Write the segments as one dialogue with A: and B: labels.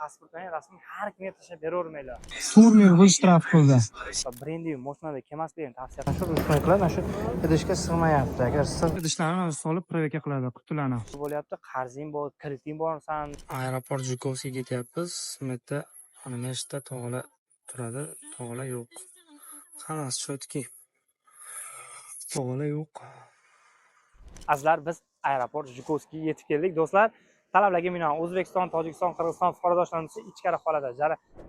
A: pasportning rasmini har kimga tashlab beravermanglar.
B: Turmir g'ishtirab qo'ydi.
A: Brendi mashinada kelmasligini tavsiya qilib, shu shunday qilib, mana shu idishga sig'mayapti. Agar
B: Idishlarni solib provoka qiladi qutilarni.
A: bo'lyapti, qarzing bor, krediting borsan,
B: Aeroport Jukovskiga ketyapmiz. Bu yerda mana shunda tog'lar turadi, tog'lar yo'q. Hammasi chotki. Tog'lar yo'q.
A: azlar biz aeroport Jukovskiga yetib keldik. Do'stlar, talablarga binoan O'zbekiston, Tojikiston, Qirg'iziston fuqarodoshlarimiz ichkari qoladi.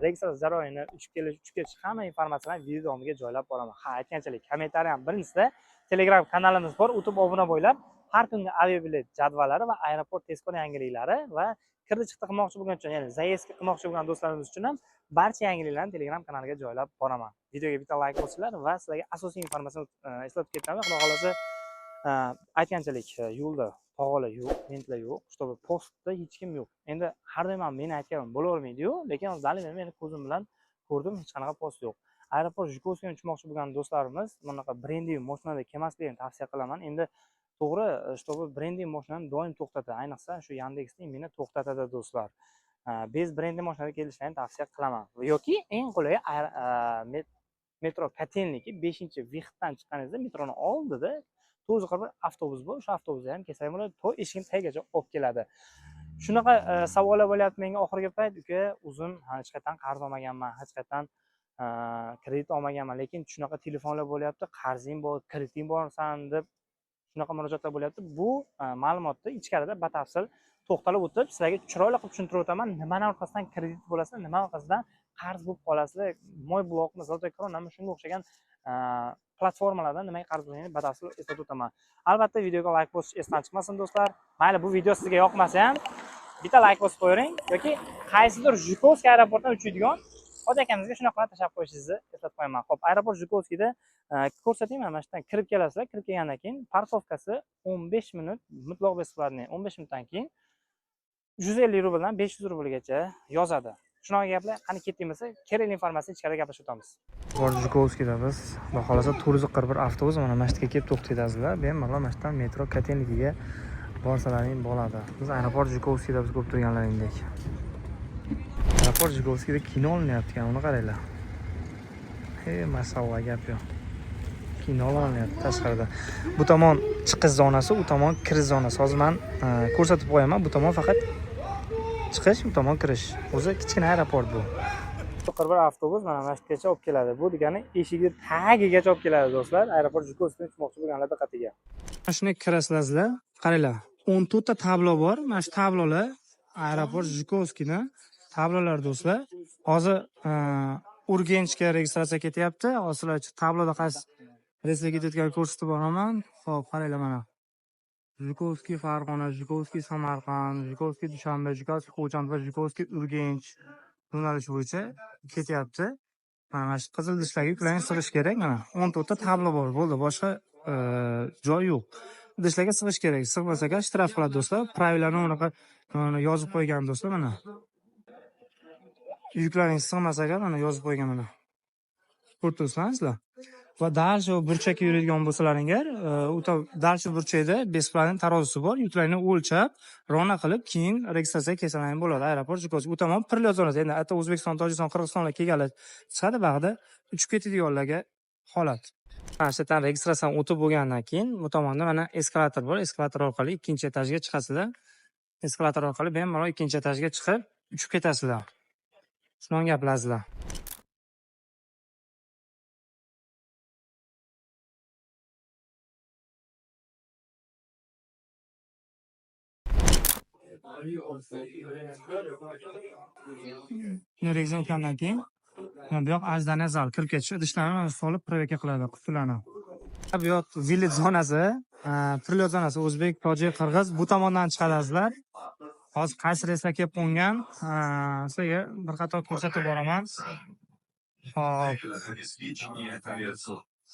A: Registratsiya jarayoni, uchib kelish hamma informatsiyani video davomiga joylab boraman. Ha, aytganchalik, kommentariy ham birinchisida Telegram kanalimiz bor, o'tib obuna bo'lib, har kungi aviabilet jadvallari va aeroport tezkor yangiliklari va kirdi chiqdi qilmoqchi bo'lgan uchun, ya'ni zayezdga qilmoqchi bo'lgan do'stlarimiz uchun ham barcha yangiliklarni Telegram kanaliga joylab boraman. Videoga bitta like bosinglar va sizlarga asosiy informatsiyani eslatib ketaman. Xudo xolasa aytganchalik yo'lda tog'lar yo'q, mentlar yo'q, чтобы postda hech kim yo'q. Endi har doim ham men aytganim bo'lavermaydi-yu, lekin dalil men ko'zim bilan ko'rdim, hech qanaqa post yo'q. Aeroport Jukovskiga uchmoqchi bo'lgan do'stlarimiz bunaqa brendi mashinada kelmasligini tavsiya qilaman. Endi to'g'ri, чтобы brendi mashinani doim to'xtatadi. Ayniqsa shu Yandexning meni to'xtatadi do'stlar. Bez brendi mashinada kelishlarini tavsiya qilaman. Yoki eng qulay metro Kotelniki 5-vihtdan chiqqaningizda metroning oldida 941 avtobus bor. O'sha avtobusda ham kelsa ham bo'ladi, to eshigim tagigacha olib keladi. Shunaqa savollar bo'lyapti menga oxirgi payt, uka, uzun hech qayerdan qarz olmaganman, hech qayerdan kredit olmaganman, lekin shunaqa telefonlar bo'lyapti, qarzing bor, krediting borsan deb shunaqa murojaatlar bo'lyapti. Bu ma'lumotni ichkarida batafsil to'xtalib o'tib, sizlarga chiroyli qilib tushuntirib o'taman. Nimani orqasidan kredit bo'lasizlar, nima orqasidan qarz bo'lib qolasizlar. Moy blokmi, Zolotokron, mana shunga o'xshagan platformalardan nimaga qarz bo'lganini batafsil eslatib o'taman. Albatta videoga like bosish esdan chiqmasin do'stlar. Mayli bu video sizga yoqmasa ham bitta like bosib qo'ying yoki qaysidir Jukovskiy aeroportdan uchadigan Hoji akamizga shunaqa tashlab qo'yishingizni eslatib qo'yaman. Xo'p, aeroport Jukovskiyda ko'rsatayman, mana shu yerdan kirib kelasizlar. Kirib kelgandan keyin parkovkasi 15 minut, mutlaq besplatniy 15 minutdan keyin 150 rubldan 500 rublgacha yozadi. Shunaqa gaplar, qani ketdingizsa, kerakli informatsiya ichkarida gaplashib o'tamiz. Jukovskiyda biz, xudo xolasa 941 avtobus mana mana shu yerga kelib to'xtaydasizlar. Bemalol mana shu yerdan metro Kotelnikiga borsalaring bo'ladi. Biz aeroport Jukovskiyda biz ko'p turganlaringdek. Aeroport Jukovskiyda kino olinyapti, uni qaranglar. Masallah gap yo'q. Kino olinyapti tashqarida. Bu tomon chiqish zonasi, u tomon kirish zonasi. Hozir men ko'rsatib qo'yaman. Bu tomon faqat chiqish, bu tomon kirish. O'zi kichkina aeroport bu. 41 avtobus mana mana shu yergacha olib keladi. Bu degani eshigi tagigacha olib keladi do'stlar. Aeroport Jukovskiyga uchmoqchi bo'lganlar diqqatiga. Mana shunday kirasizlar. Qaranglar, 14 ta tablo bor. Mana shu tablolar aeroport Jukovskiyning tablolar do'stlar. Hozir Urgenchga registratsiya ketyapti. Hozir tabloda qaysi reysga ketayotganini ko'rsatib boraman. Xo'p, qaranglar mana. Jukovskiy Farg'ona, Jukovskiy Samarqand, Jukovskiy Dushanbe, Jukovskiy Xo'jand va Jukovskiy Urgench yo'nalishi bo'yicha ketyapti. Mana shu qizil idishlarga yuklanib sig'ish kerak. Mana 14 ta tablo bor, bo'ldi. Boshqa joy yo'q. Idishlarga sig'ish kerak. Sig'masaga shtraf qiladi do'stlar. Pravillarni unaqa yozib qo'ygan do'stlar mana. Yuklaringiz sig'masaga mana yozib qo'ygan mana. Ko'rdingizlar? Va dalsho burchakka yuradigan bo'lsalaringiz, u dalsho burchakda besplatniy tarozisi bor. Yuklarni o'lchab, rona qilib, keyin registratsiyaga kelsalaring bo'ladi. Aeroport Jukovskiy. U tomon prilot zonasi. Endi ata O'zbekiston, Tojikiston, Qirg'izistonga kelganlar chiqadi, bag'da uchib ketadiganlarga holat. Mana shu yerdan registratsiyadan o'tib bo'lgandan keyin bu tomonda mana eskalator bor. Eskalator orqali ikkinchi etajga chiqasizlar. Eskalator orqali bemalol ikkinchi etajga chiqib, uchib ketasizlar. Shundan gaplasizlar. Registratsiya o'tgandan keyin bu yoq ajdana zal kirib ketish, idishlarni solib provoka qiladi qutilarni. Bu yoq villet zonasi, prilot zonasi o'zbek, tojik, qirg'iz bu tomondan chiqadasizlar. Hozir qaysi reyslar kelib qo'ngan, sizga bir qator ko'rsatib boraman. Hop.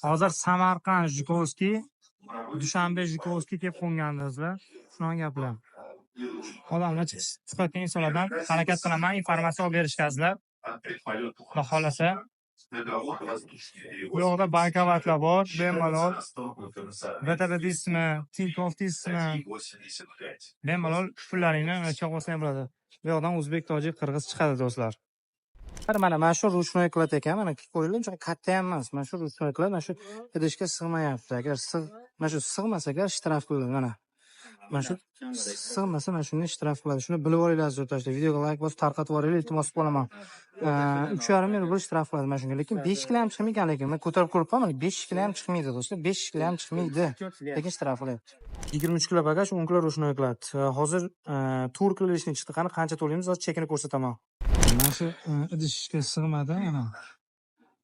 A: Hozir Samarqand Jukovskiy, Dushanbe Jukovskiy kelib qo'ngandingizlar. Shunaqa gaplar. Odamlar chiqayotgan insonlardan harakat qilaman, informatsiya olib berishgazlar. Xudo xolasa
B: Bu yoqda bankomatlar bor, bemalol. VTB deysizmi, Tinkoff deysizmi, bemalol pullaringni chiqarib olsang ham bo'ladi. Bu yoqdan o'zbek, tojik, qirg'iz chiqadi do'stlar. Mana shu ruchnoy qiladi ekan, mana ko'ringlar, uncha katta ham emas. Mana shu ruchnoy qiladi, mana shu idishga sig'mayapti. Agar mana shu sig'masa, agar shtraf qiladi mana. Mana shu sig'masa, mana shuni shtraf qiladi. Shuni bilib olinglar yurtdoshlar. Videoga like bosib tarqatib yuboringlar, iltimos qolaman. 3,5 rubl shtraf qiladi mana shunga. Lekin 5 kilo ham chiqmaydi lekin. Men ko'tarib ko'ribman, mana 5 kilo ham chiqmaydi do'stlar. 5 kilo ham chiqmaydi. Lekin shtraf qilyapti. 23 kilo bagaj, 10 kilo ruchnoy qiladi. Hozir tur qilishni chiqdi. Qancha to'laymiz, hozir chekini ko'rsataman. Mana shu idishga sig'madi mana.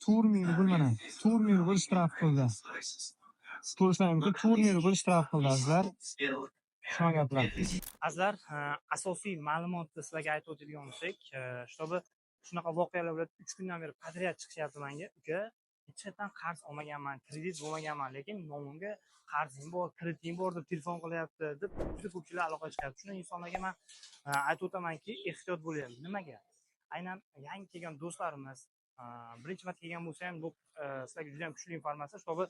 B: 4,000 rubl mana. 4,000 rubl shtraf qildi. Ko'rsatmayman, 4,000 rubl shtraf qildi azizlar. Shuna gaplar.
A: Azizlar, asosiy ma'lumotni sizlarga aytib o'tadigan bo'lsak, чтобы shunaqa voqealar bo'ladi. 3 kundan beri podrяд chiqyapti menga. Uka, hech qayerdan qarz olmaganman, kredit bo'lmaganman, lekin nomimga qarzing bor, krediting bor deb telefon qilyapti, deb juda ko'pchilik aloqa chiqyapti. Shuna insonlarga men aytib o'tamanki, ehtiyot bo'ling. Nimaga? Aynan yangi kelgan do'stlarimiz, birinchi marta kelgan bo'lsa ham bu sizlarga juda ham kuchli informatsiya, чтобы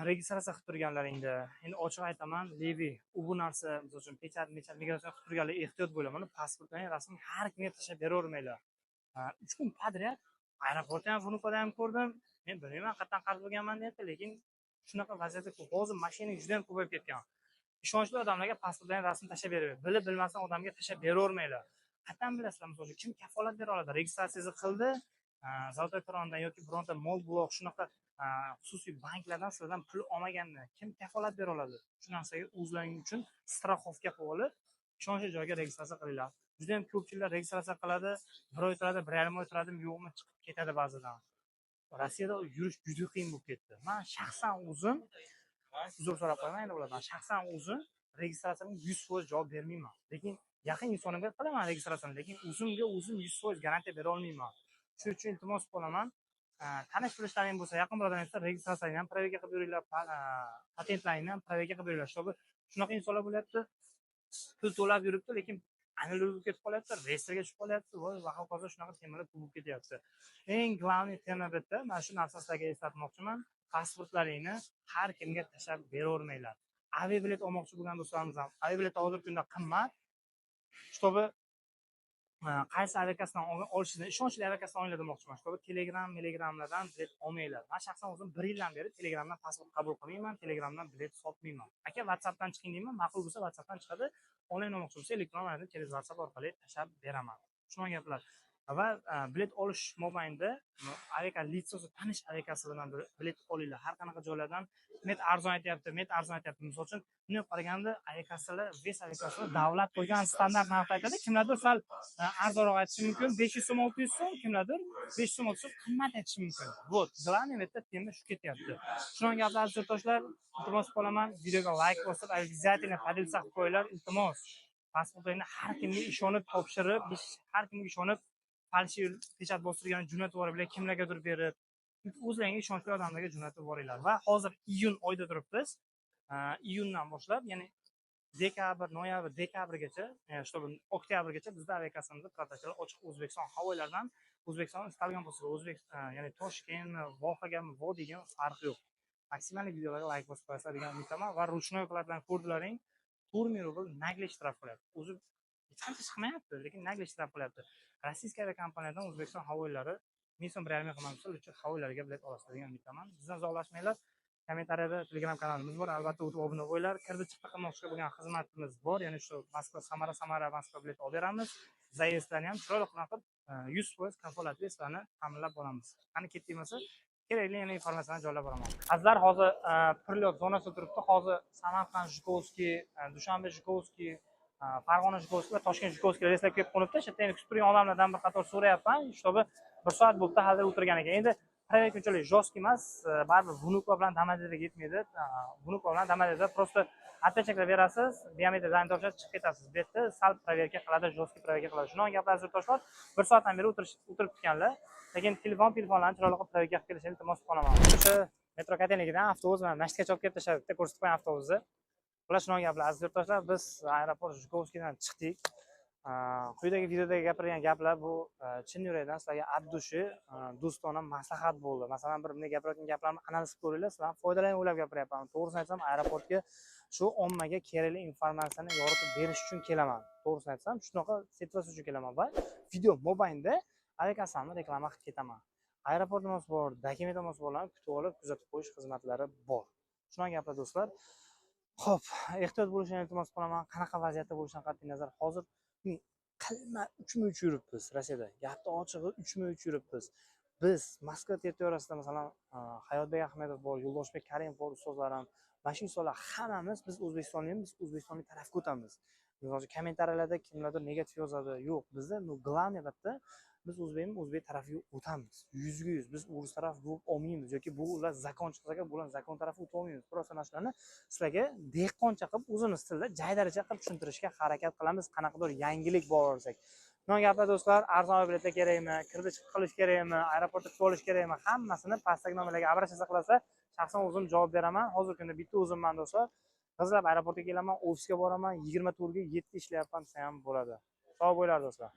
A: registratsiya qilib turganlaringda, endi ochiq aytaman, levi bu narsa, misol uchun pechat migratsiya qilib turganlar ehtiyot bo'linglar. Pasportning rasmini har kimga tashlab beravermanglar. 3 kun podrяд aeroportda ham, Vnukoda ham ko'rdim. Men bilmayman qayerdan qarz bo'lganman deyapti, lekin shunaqa vaziyatda ko'p. Hozir mashina juda ham ko'payib ketgan. Ishonchli odamlarga pasportning rasmini tashlab beraver. Bilib bilmasdan odamga tashlab beravermanglar. Qayerdan bilasizlar, misol uchun kim kafolat bera oladi? Registratsiyangizni qildi, Zolotoy Krondan yoki bironta mol blok shunaqa xususiy banklardan sizlardan pul olmaganini kim kafolat bera oladi? Shu narsaga o'zlaring uchun strafovka qilib olib, ishonchli joyga registratsiya qilinglar. Juda ham ko'pchiliklar registratsiya qiladi, 1 oy turadi, 1,5 oy turadi, yo'qmi chiqib ketadi ba'zidan. Rossiyada yurish juda qiyin bo'lib ketdi. Men shaxsan o'zim uzr so'rab qo'yaman endi ulardan. Shaxsan o'zim registratsiyaga 100% javob bermayman. Lekin yaqin insonimga qilaman registratsiyani, lekin o'zimga o'zim 100% garantiya bera olmayman. Shuning uchun iltimos qilaman, tanish bilishlaring bo'lsa, yaqin birodaring bo'lsa, registratsiyani ham proverka qilib beringlar, patentlaringni ham proverka qilib beringlar. Чтобы shunaqa insonlar bo'lyapti, pul to'lab yuribdi, lekin analogga ketib qolyapti, reyestrga tushib qolyapti, va hokazo shunaqa temalar bo'lib ketyapti. Eng glавный tema bitta, mana shu narsani sizlarga eslatmoqchiman. Pasportlaringni har kimga tashlab beravermanglar. Aviabilet olmoqchi bo'lgan do'stlarimiz ham, aviabilet hozirgi kunda qimmat. Чтобы qaysi aviakasidan olishingizni, ishonchli aviakasidan olinglar demoqchiman. Чтобы Telegramlardan bilet olmanglar. Men shaxsan o'zim 1 yildan beri Telegramdan pasport qabul qilmayman, Telegramdan bilet sotmayman. Aka, WhatsAppdan chiqing deyman, ma'qul bo'lsa WhatsAppdan chiqadi. Onlayn olmoqchi bo'lsa elektron ravishda tele WhatsApp orqali tashlab beraman. Shuna gaplar. Va bilet olish mobaynida aviaka litsosi tanish aviakasi bilan bilet olinglar. Har qanaqa joylardan met arzon aytyapti. Misol uchun, buni qaraganda aviakasalar, ves aviakasilar davlat qo'ygan standart narxda aytadi. Kimlardir sal arzonroq aytishi mumkin, 500 so'm, 600 so'm, kimlardir 500 so'm, 600 so'm qimmat aytishi mumkin. Вот, главный bitta tema shu ketyapti. Shunga gaplar aziz yurtdoshlar, iltimos qolaman, videoga like bosib, обязательно поделиться qilib qo'yinglar, iltimos. Pasportlarni har kimga ishonib topshirib, har kimga ishonib falshiy pechat bostirgan jo'natib yuborib, kimlargadir berib, o'zlaringga ishonchli odamlarga jo'natib yuboringlar. Va hozir iyun oyida turibmiz. Iyundan boshlab, ya'ni dekabr, noyabr, dekabrgacha, чтобы oktyabrgacha bizda aviakasamizda protokollar ochiq. O'zbekiston havo yo'llaridan O'zbekiston istalgan bo'lsa, ya'ni Toshkent, Vohagami, Vodiyga farqi yo'q. Maksimal videolarga like bosib qo'yasizlar degan umiddaman va ruchnoy qiladigan ko'rdilaring 4,000 rubl nagli shtraf qilyapti. O'zi hech qancha chiqmayapti, lekin nagli shtraf qilyapti. Rossiya aviakompaniyadan O'zbekiston havo yo'llari 1,5 so'm qilmasa, uchun havo yo'llariga bilet olasiz degan umiddaman. Bizdan uzoqlashmanglar. Kommentariyada Telegram kanalimiz bor. Albatta o'tib obuna bo'linglar. Kirdi chiqdi qilmoqchi bo'lgan xizmatimiz bor. Ya'ni shu Moskva, Samara Moskva bilet olib beramiz. Zayezdlarni ham chiroyli qilib 100% kafolatli sizlarni ta'minlab boramiz. Qani ketdik bo'lsa, kerakli yana informatsiyani joylab boraman. Azizlar, hozir Prilot zonasida turibdi. Hozir Samarqand Zhukovskiy, Dushanbe Zhukovskiy, Farg'ona Zhukovskiy va Toshkent Zhukovskiy reyslar kelib qo'nibdi. Shu yerda kutib turgan odamlardan bir qator so'rayapman, чтобы 1 soat bo'ldi hali o'tirgan ekan. Endi proyekt unchalik jostki emas, baribir Vnuko bilan Damodeda yetmaydi. Vnuko bilan Damodeda просто отпечаткlar berasiz, biometriyani topshirib chiqib ketasiz. Bu yerda sal proverka qiladi, jostki proverka qiladi. Shunaqa gaplar yurtdoshlar 1 soatdan beri o'tirib kutganlar. Lekin telefonlarni chiroyli qilib proverka qilib kelishini iltimos qilaman. O'sha metro Katelnikidan avtobus bilan Mashhadga olib kelib tashladi, bitta ko'rsatib qo'ygan avtobusni. Ular shunaqa gaplar aziz yurtdoshlar, biz aeroport Zhukovskiydan chiqdik. Quyidagi videodagi gapirgan gaplar bu chin yurakdan sizlarga abdushi do'stona maslahat bo'ldi. Masalan, bir bunday gapirayotgan gaplarni analiz qilib ko'ringlar, sizlar foydalanib o'ylab gapiryapman. To'g'risini aytsam, aeroportga shu ommaga kerakli informatsiyani yoritib berish uchun kelaman. To'g'risini aytsam, shunaqa situatsiya uchun kelaman va video mobaynida aviakassani reklama qilib ketaman. Aeroportimiz bor, dokumentimiz borlarni kutib olib, kuzatib qo'yish xizmatlari bor. Shunaqa gaplar do'stlar. Xo'p, ehtiyot bo'lishni iltimos qilaman. Qanaqa vaziyatda bo'lishidan qat'iy nazar hozir qalma uchma-uch yuribmiz Rossiyada. Gapni ochig'i uchma-uch yuribmiz. Biz Moskva territoriyasida masalan Hayotbek Ahmedov bor, Yo'ldoshbek Karimov bor, ustozlarim, mana shu insonlar hammamiz biz O'zbekistonlikmiz, biz O'zbekistonlik tarafga o'tamiz. Hozir kommentariyalarda kimlardir negativ yozadi. Yo'q, bizda главный bitta biz o'zbek tarafiga o'tamiz. 100%. Biz o'ris taraf bo'lib olmaymiz yoki bu ular zakon chiqsa, bular zakon tarafiga o'ta olmaymiz. Просто mana shularni sizlarga dehqoncha qilib o'zimiz tilda jaydaricha qilib tushuntirishga harakat qilamiz, qanaqadir yangilik bor bo'lsak. Bunday gaplar do'stlar, arzon biletlar kerakmi, kirib chiqib qilish kerakmi, aeroportda kutib olish kerakmi, hammasini pastdagi nomerlarga обращаться qilsa, shaxsan o'zim javob beraman. Hozirgi kunda bitta o'zimman do'stlar. Qizlab aeroportga kelaman, ofisga boraman, 24 ga 7 ishlayapman desa ham bo'ladi. Sog' bo'linglar do'stlar.